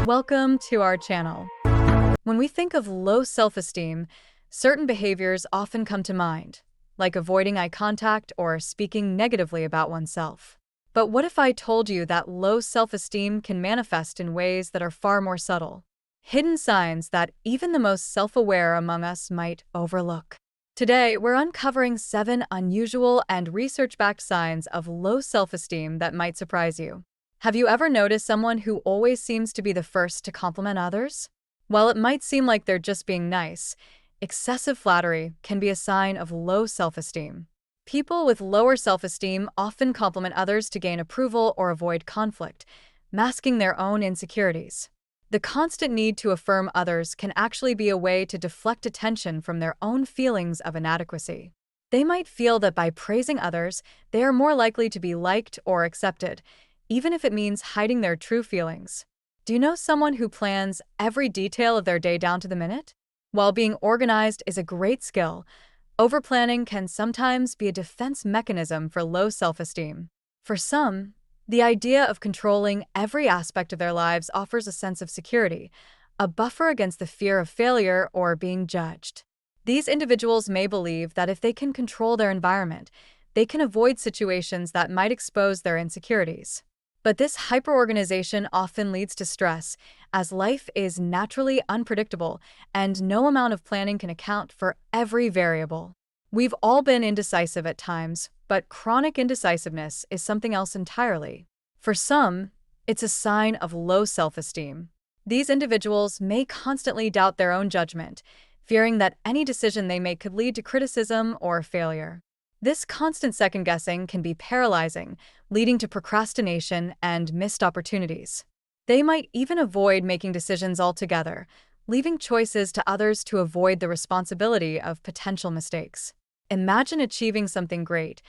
Welcome to our channel. When we think of low self-esteem, certain behaviors often come to mind, like avoiding eye contact or speaking negatively about oneself. But what if I told you that low self-esteem can manifest in ways that are far more subtle? Hidden signs that even the most self-aware among us might overlook. Today, we're uncovering 7 unusual and research-backed signs of low self-esteem that might surprise you. Have you ever noticed someone who always seems to be the first to compliment others? While it might seem like they're just being nice, excessive flattery can be a sign of low self-esteem. People with lower self-esteem often compliment others to gain approval or avoid conflict, masking their own insecurities. The constant need to affirm others can actually be a way to deflect attention from their own feelings of inadequacy. They might feel that by praising others, they are more likely to be liked or accepted, even if it means hiding their true feelings. Do you know someone who plans every detail of their day down to the minute? While being organized is a great skill, overplanning can sometimes be a defense mechanism for low self-esteem. For some, the idea of controlling every aspect of their lives offers a sense of security, a buffer against the fear of failure or being judged. These individuals may believe that if they can control their environment, they can avoid situations that might expose their insecurities. But this hyperorganization often leads to stress, as life is naturally unpredictable and no amount of planning can account for every variable. We've all been indecisive at times, but chronic indecisiveness is something else entirely. For some, it's a sign of low self-esteem. These individuals may constantly doubt their own judgment, fearing that any decision they make could lead to criticism or failure. This constant second-guessing can be paralyzing, leading to procrastination and missed opportunities. They might even avoid making decisions altogether, leaving choices to others to avoid the responsibility of potential mistakes. Imagine achieving something great,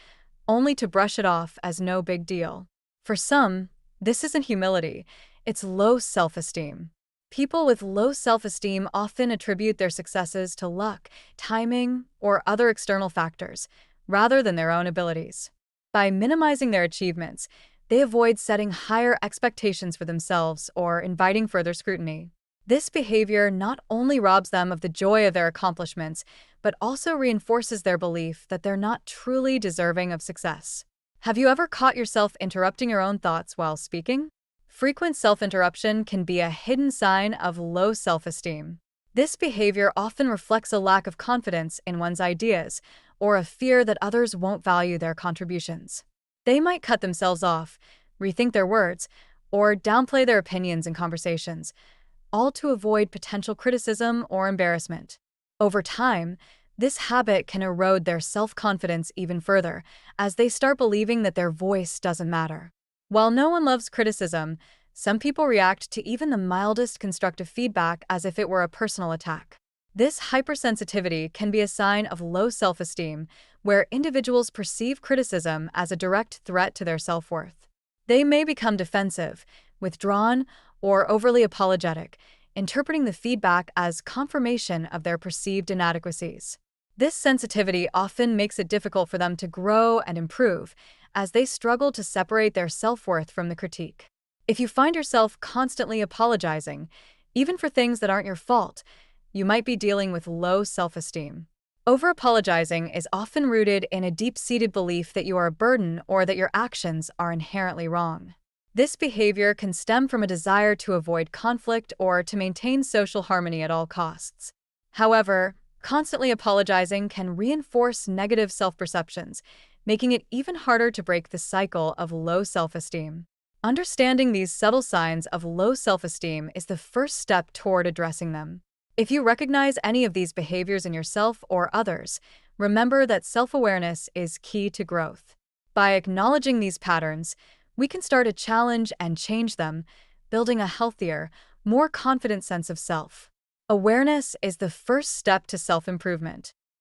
only to brush it off as no big deal. For some, this isn't humility, it's low self-esteem. People with low self-esteem often attribute their successes to luck, timing, or other external factors, rather than their own abilities. By minimizing their achievements, they avoid setting higher expectations for themselves or inviting further scrutiny. This behavior not only robs them of the joy of their accomplishments, but also reinforces their belief that they're not truly deserving of success. Have you ever caught yourself interrupting your own thoughts while speaking? Frequent self-interruption can be a hidden sign of low self-esteem. This behavior often reflects a lack of confidence in one's ideas, or a fear that others won't value their contributions. They might cut themselves off, rethink their words, or downplay their opinions in conversations, all to avoid potential criticism or embarrassment. Over time, this habit can erode their self-confidence even further, as they start believing that their voice doesn't matter. While no one loves criticism, some people react to even the mildest constructive feedback as if it were a personal attack. This hypersensitivity can be a sign of low self-esteem, where individuals perceive criticism as a direct threat to their self-worth. They may become defensive, withdrawn, or overly apologetic, interpreting the feedback as confirmation of their perceived inadequacies. This sensitivity often makes it difficult for them to grow and improve, as they struggle to separate their self-worth from the critique. If you find yourself constantly apologizing, even for things that aren't your fault, you might be dealing with low self-esteem. Over-apologizing is often rooted in a deep-seated belief that you are a burden or that your actions are inherently wrong. This behavior can stem from a desire to avoid conflict or to maintain social harmony at all costs. However, constantly apologizing can reinforce negative self-perceptions, making it even harder to break the cycle of low self-esteem. Understanding these subtle signs of low self-esteem is the first step toward addressing them. If you recognize any of these behaviors in yourself or others, remember that self-awareness is key to growth. By acknowledging these patterns, we can start to challenge and change them, building a healthier, more confident sense of self. Awareness is the first step to self-improvement.